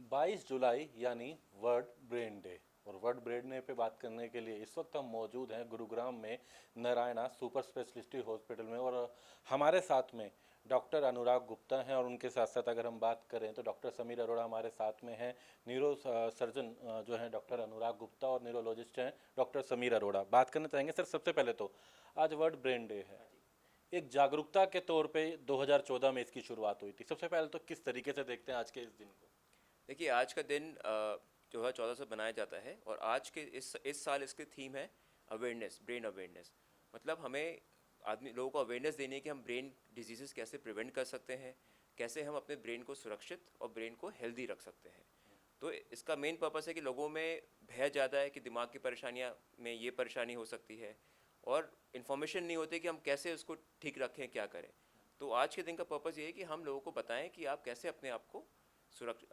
22 जुलाई यानी world brain day. और world brain day पे बात करने के लिए इस वक्त हम मौजूद हैं गुरुग्राम में नारायणा सुपर स्पेशलिटी हॉस्पिटल में। और हमारे साथ में डॉक्टर अनुराग गुप्ता हैं, और उनके साथ साथ अगर हम बात करें तो डॉक्टर समीर अरोड़ा हमारे साथ में हैं। न्यूरो सर्जन जो हैं डॉक्टर अनुराग गुप्ता, और न्यूरोलॉजिस्ट हैं डॉक्टर समीर अरोड़ा। बात करना चाहेंगे सर, सबसे पहले तो आज वर्ल्ड ब्रेन डे है, एक जागरूकता के तौर पे 2014 में इसकी शुरुआत हुई थी। सबसे पहले तो किस तरीके से देखते हैं आज के इस दिन को? देखिए, आज का दिन 2014 से बनाया जाता है और आज के इस साल इसकी थीम है अवेयरनेस, ब्रेन अवेयरनेस। मतलब हमें आदमी लोगों को अवेयरनेस देनी है कि हम ब्रेन डिजीज़ेस कैसे प्रिवेंट कर सकते हैं, कैसे हम अपने ब्रेन को सुरक्षित और ब्रेन को हेल्दी रख सकते हैं। तो इसका मेन पर्पस है कि लोगों में भय ज़्यादा है कि दिमाग की परेशानियाँ में ये परेशानी हो सकती है, और इन्फॉर्मेशन नहीं होती कि हम कैसे उसको ठीक रखें, क्या करें। तो आज के दिन का पर्पस ये है कि हम लोगों को बताएं कि आप कैसे अपने आप को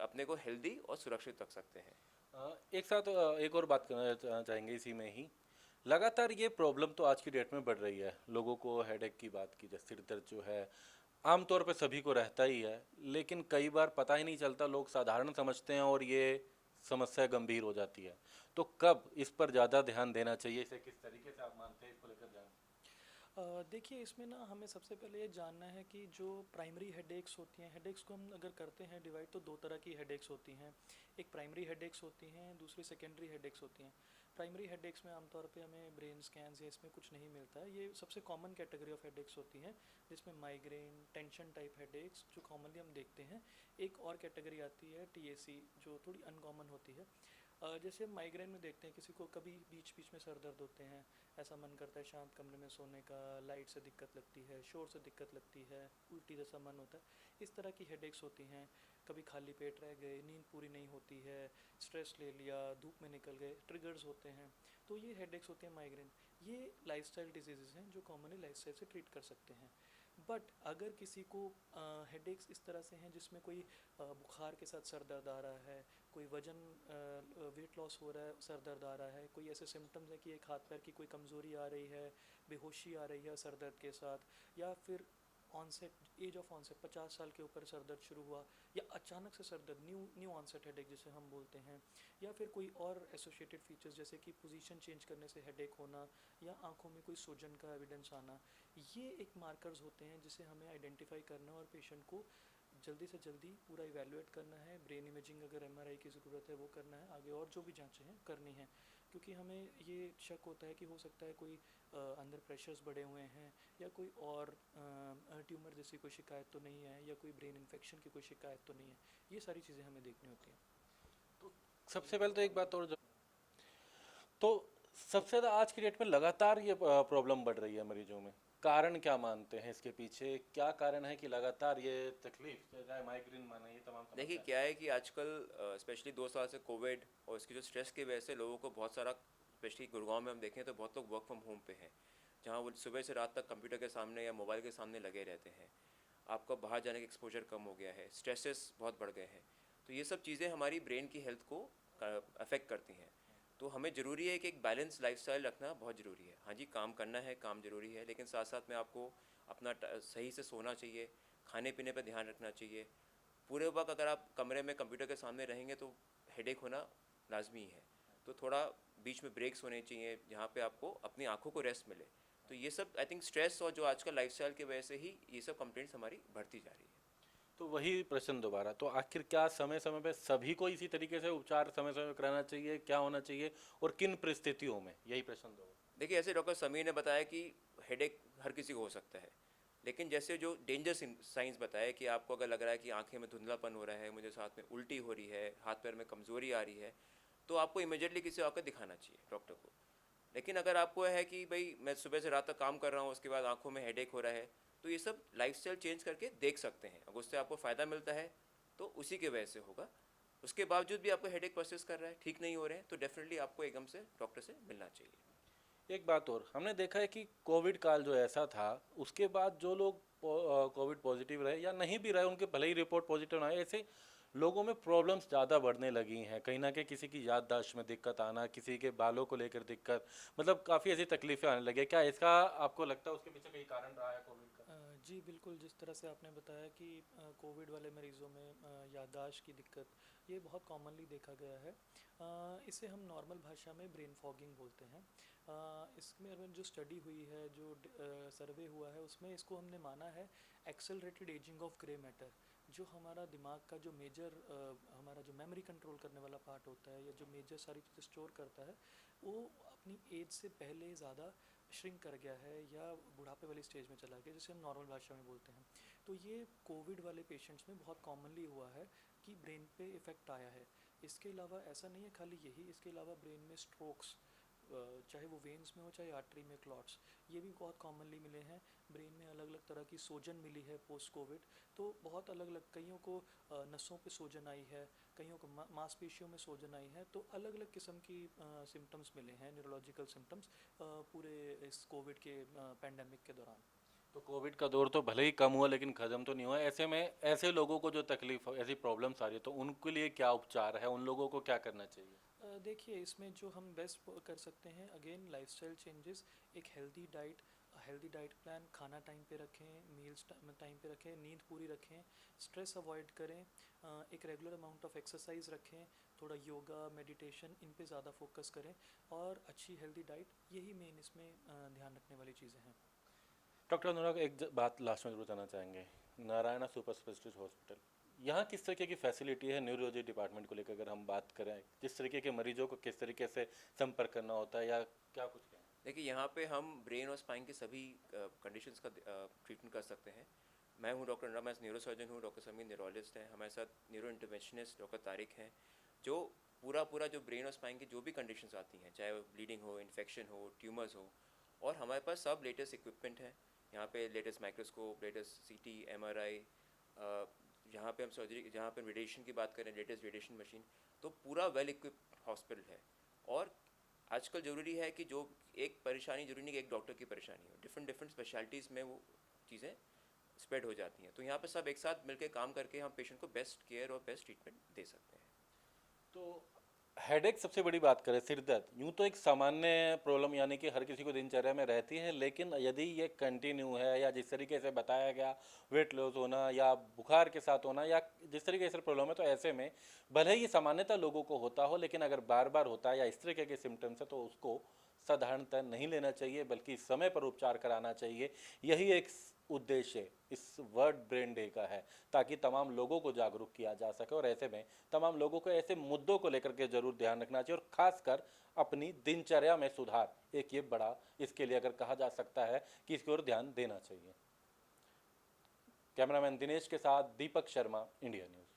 अपने को हेल्दी और सुरक्षित रख सकते हैं। एक साथ एक और बात करना चाहेंगे इसी में ही। लगातार ये प्रॉब्लम तो आज की डेट में बढ़ रही है। लोगों को हेडेक की बात की जाए, सिर दर्द जो है आमतौर पे सभी को रहता ही है, लेकिन कई बार पता ही नहीं चलता, लोग साधारण समझते हैं और ये समस्या गंभीर हो जाती है। तो कब इस पर ज़्यादा ध्यान देना चाहिए, इसे किस तरीके से आप मानते हैं इसको लेकर ध्यान? देखिए, इसमें ना हमें सबसे पहले ये जानना है कि जो प्राइमरी हेडेक्स होती हैं, हेडेक्स को हम अगर करते हैं डिवाइड, तो दो तरह की हेडेक्स होती हैं। एक प्राइमरी हेडेक्स होती हैं, दूसरी सेकेंडरी हेडेक्स होती हैं। प्राइमरी हेडेक्स में आमतौर पे हमें ब्रेन स्कैन्स या इसमें कुछ नहीं मिलता है। ये सबसे कॉमन कैटेगरी ऑफ हेडेक्स होती हैं, जिसमें माइग्रेन, टेंशन टाइप हेडेक्स जो कॉमनली हम देखते हैं। एक और कैटेगरी आती है टीएसी, जो थोड़ी अनकॉमन होती है। जैसे हम माइग्रेन में देखते हैं, किसी को कभी बीच बीच में सर दर्द होते हैं, ऐसा मन करता है शांत कमरे में सोने का, लाइट से दिक्कत लगती है, शोर से दिक्कत लगती है, उल्टी जैसा मन होता है, इस तरह की हेडेक्स होती हैं। कभी खाली पेट रह गए, नींद पूरी नहीं होती है, स्ट्रेस ले लिया, धूप में निकल गए, ट्रिगर्स होते हैं। तो ये हेडेक्स होते हैं माइग्रेन। ये लाइफस्टाइल डिजीज़ हैं जो कॉमनली लाइफस्टाइल से ट्रीट कर सकते हैं। बट अगर किसी को हेडेक्स इस तरह से हैं जिसमें कोई बुखार के साथ सर दर्द आ रहा है, कोई वजन वेट लॉस हो रहा है, सर दर्द आ रहा है, कोई ऐसे सिम्टम्स है कि एक हाथ पैर की कोई कमज़ोरी आ रही है, बेहोशी आ रही है सर दर्द के साथ, या फिर ऑनसेट एज ऑफ ऑनसेट 50 साल के ऊपर सर दर्द शुरू हुआ, या अचानक से सर दर्द, न्यू ऑनसेट हेडेक जिसे हम बोलते हैं, या फिर कोई और एसोसिएटेड फीचर्स जैसे कि पोजीशन चेंज करने से हेडेक होना, या आंखों में कोई सूजन का एविडेंस आना, ये एक मार्कर्स होते हैं जिसे हमें आइडेंटिफाई करना है और पेशेंट को जल्दी से जल्दी पूरा इवैल्यूएट करना है। ब्रेन इमेजिंग अगर एमआरआई की ज़रूरत है वो करना है, आगे और जो भी जांचें हैं करनी है, क्योंकि हमें ये शक होता है कि हो सकता है कोई अंदर प्रेशर्स बढ़े हुए हैं, या कोई और ट्यूमर जैसी कोई शिकायत तो नहीं है, या कोई ब्रेन इन्फेक्शन की कोई शिकायत तो नहीं है। ये सारी चीज़ें हमें देखनी होती हैं। तो सबसे पहले तो एक बात और तो सबसे ज़्यादा आज की डेट में लगातार ये प्रॉब्लम बढ़ रही है मरीजों में। कारण क्या मानते हैं इसके पीछे? क्या कारण है कि लगातार ये तकलीफ, चाहे माइग्रेन माने, ये तमाम देखिए, समस्या? क्या है कि आजकल स्पेशली 2 साल से कोविड और इसकी जो स्ट्रेस की वजह से लोगों को बहुत सारा, स्पेशली गुड़गांव में हम देखें तो बहुत लोग वर्क फ्रॉम होम पे हैं, जहाँ वो सुबह से रात तक कंप्यूटर के सामने या मोबाइल के सामने लगे रहते हैं। आपका बाहर जाने का एक्सपोजर कम हो गया है, स्ट्रेसेस बहुत बढ़ गए हैं। तो ये सब चीज़ें हमारी ब्रेन की हेल्थ को अफेक्ट करती हैं। तो हमें ज़रूरी है कि एक बैलेंस लाइफस्टाइल रखना बहुत ज़रूरी है। हाँ जी, काम करना है, काम ज़रूरी है, लेकिन साथ साथ में आपको अपना सही से सोना चाहिए, खाने पीने पर ध्यान रखना चाहिए। पूरे वक्त अगर आप कमरे में कंप्यूटर के सामने रहेंगे तो हेडेक होना लाजमी है। तो थोड़ा बीच में ब्रेक्स होने चाहिए जहाँ पे आपको अपनी आंखों को रेस्ट मिले। तो ये सब आई थिंक स्ट्रेस और जो आजकल लाइफस्टाइल की वजह से ही ये सब कंप्लेंट्स हमारी बढ़ती जा रही है। तो वही प्रश्न दोबारा, तो आखिर क्या समय समय पे सभी को इसी तरीके से उपचार समय समय पे कराना चाहिए? क्या होना चाहिए और किन परिस्थितियों में? यही प्रश्न दो। देखिए, ऐसे डॉक्टर समीर ने बताया कि हेडेक हर किसी को हो सकता है, लेकिन जैसे जो डेंजर साइंस बताया कि आपको अगर लग रहा है कि आंखें में धुंधलापन हो रहा है, मुझे साथ में उल्टी हो रही है, हाथ पैर में कमज़ोरी आ रही है, तो आपको इमीडिएटली किसी आकर दिखाना चाहिए डॉक्टर को। लेकिन अगर आपको है कि भाई मैं सुबह से रात तक काम कर रहा हूँ, उसके बाद आंखों में हेडेक हो रहा है, तो ये सब लाइफस्टाइल चेंज करके देख सकते हैं। अगर उससे आपको फ़ायदा मिलता है तो उसी के वजह से होगा। उसके बावजूद भी आपको हेडेक परसिस्ट कर रहा है, ठीक नहीं हो रहे हैं, तो डेफिनेटली आपको एकदम से डॉक्टर से मिलना चाहिए। एक बात और, हमने देखा है कि कोविड काल जो ऐसा था, उसके बाद जो लोग कोविड पॉजिटिव रहे या नहीं भी रहे, उनके भले ही रिपोर्ट पॉजिटिव ना आए, ऐसे लोगों में प्रॉब्लम्स ज़्यादा बढ़ने लगी हैं। कहीं ना कहीं किसी की याददाश्त में दिक्कत आना, किसी के बालों को लेकर दिक्कत, मतलब काफ़ी ऐसी तकलीफें आने लगी। क्या इसका आपको लगता है उसके पीछे कई कारण रहा है कोविड का? जी बिल्कुल, जिस तरह से आपने बताया कि कोविड वाले मरीज़ों में याददाश्त की दिक्कत, ये बहुत कॉमनली देखा गया है। इसे हम नॉर्मल भाषा में ब्रेन फॉगिंग बोलते हैं। इसमें अगर जो स्टडी हुई है, जो सर्वे हुआ है, उसमें इसको हमने माना है accelerated ageing of grey matter. जो हमारा दिमाग का जो मेजर हमारा जो मेमोरी कंट्रोल करने वाला पार्ट होता है, या जो मेजर सारी चीज़ें स्टोर करता है, वो अपनी एज से पहले ज़्यादा श्रिंक कर गया है या बुढ़ापे वाली स्टेज में चला गया, जिसे हम नॉर्मल भाषा में बोलते हैं। तो ये कोविड वाले पेशेंट्स में बहुत कॉमनली हुआ है कि ब्रेन पे इफ़ेक्ट आया है। इसके अलावा ऐसा नहीं है खाली यही, इसके अलावा ब्रेन में स्ट्रोक्स, चाहे वो वेन्स में हो चाहे आर्टरी में क्लॉट्स, ये भी बहुत कॉमनली मिले हैं। ब्रेन में अलग अलग तरह की सोजन मिली है पोस्ट कोविड। तो बहुत अलग अलग, कईयों को नसों पे सोजन आई है, कईयों को मांसपेशियों में सोजन आई है। तो अलग अलग किस्म की सिम्टम्स मिले हैं, न्यूरोलॉजिकल सिम्टम्स, पूरे इस कोविड के पैंडेमिक के दौरान। तो कोविड का दौर तो भले ही कम हुआ लेकिन ख़त्म तो नहीं हुआ। ऐसे में ऐसे लोगों को जो तकलीफ ऐसी प्रॉब्लम्स आ रही है तो उनके लिए क्या उपचार है, उन लोगों को क्या करना चाहिए? देखिए, इसमें जो हम बेस्ट कर सकते हैं, अगेन लाइफस्टाइल चेंजेस, एक हेल्दी डाइट प्लान, खाना टाइम पे रखें, मील्स टाइम पे रखें, नींद पूरी रखें, स्ट्रेस अवॉइड करें, एक रेगुलर अमाउंट ऑफ एक्सरसाइज रखें, थोड़ा योगा मेडिटेशन इन पे ज़्यादा फोकस करें, और अच्छी हेल्दी डाइट, यही मेन इसमें ध्यान रखने वाली चीज़ें हैं। डॉक्टर अनुराग, एक बात लास्ट में जरूर जानना चाहेंगे। नारायणा सुपर स्पेशलिस्ट हॉस्पिटल, यहाँ किस तरीके की फैसिलिटी है न्यूरोलॉजी डिपार्टमेंट को लेकर? अगर हम बात करें, जिस तरीके के मरीजों को किस तरीके से संपर्क करना होता है, या क्या कुछ कहें? देखिए, यहाँ पे हम ब्रेन और स्पाइन के सभी कंडीशंस का ट्रीटमेंट कर सकते हैं। मैं हूँ डॉक्टर अनुराग, मैं न्यूरो सर्जन हूँ, डॉक्टर समीर न्यूरोलॉजिस्ट हैं, हमारे साथ न्यूरो इंटरवेंशनिस्ट डॉक्टर तारिक हैं, जो पूरा जो ब्रेन और स्पाइन की जो भी कंडीशंस आती हैं, चाहे वो ब्लीडिंग हो, इन्फेक्शन हो, ट्यूमर्स हो, और हमारे पास सब लेटेस्ट इक्विपमेंट है। यहाँ पे लेटेस्ट माइक्रोस्कोप, लेटेस्ट सीटी, एमआरआई, यहाँ पे हम सर्जरी, जहाँ पे रेडिएशन की बात करें, लेटेस्ट रेडिएशन मशीन, तो पूरा वेल इक्विप्ड हॉस्पिटल है। और आजकल ज़रूरी है कि जो एक परेशानी, जरूरी नहीं कि एक डॉक्टर की परेशानी हो, डिफरेंट डिफरेंट स्पेशलिटीज़ में वो चीज़ें स्प्रेड हो जाती हैं। तो यहाँ पे सब एक साथ मिलकर काम करके हम पेशेंट को बेस्ट केयर और बेस्ट ट्रीटमेंट दे सकते हैं। तो हेडेक सबसे बड़ी बात करें, सिर दर्द, यूँ तो एक सामान्य प्रॉब्लम यानी कि हर किसी को दिनचर्या में रहती है, लेकिन यदि ये कंटिन्यू है या जिस तरीके से बताया गया, वेट लॉस होना या बुखार के साथ होना या जिस तरीके से प्रॉब्लम है, तो ऐसे में भले ही सामान्यतः लोगों को होता हो, लेकिन अगर बार बार होता है या इस तरीके के सिम्टम्स है तो उसको साधारणतः नहीं लेना चाहिए, बल्कि समय पर उपचार कराना चाहिए। यही एक उद्देश्य इस वर्ल्ड ब्रेन डे का है, ताकि तमाम लोगों को जागरूक किया जा सके। और ऐसे में तमाम लोगों को ऐसे मुद्दों को लेकर के जरूर ध्यान रखना चाहिए, और खासकर अपनी दिनचर्या में सुधार, एक ये बड़ा इसके लिए अगर कहा जा सकता है कि इसकी ओर ध्यान देना चाहिए। कैमरामैन दिनेश के साथ दीपक शर्मा, इंडिया न्यूज़।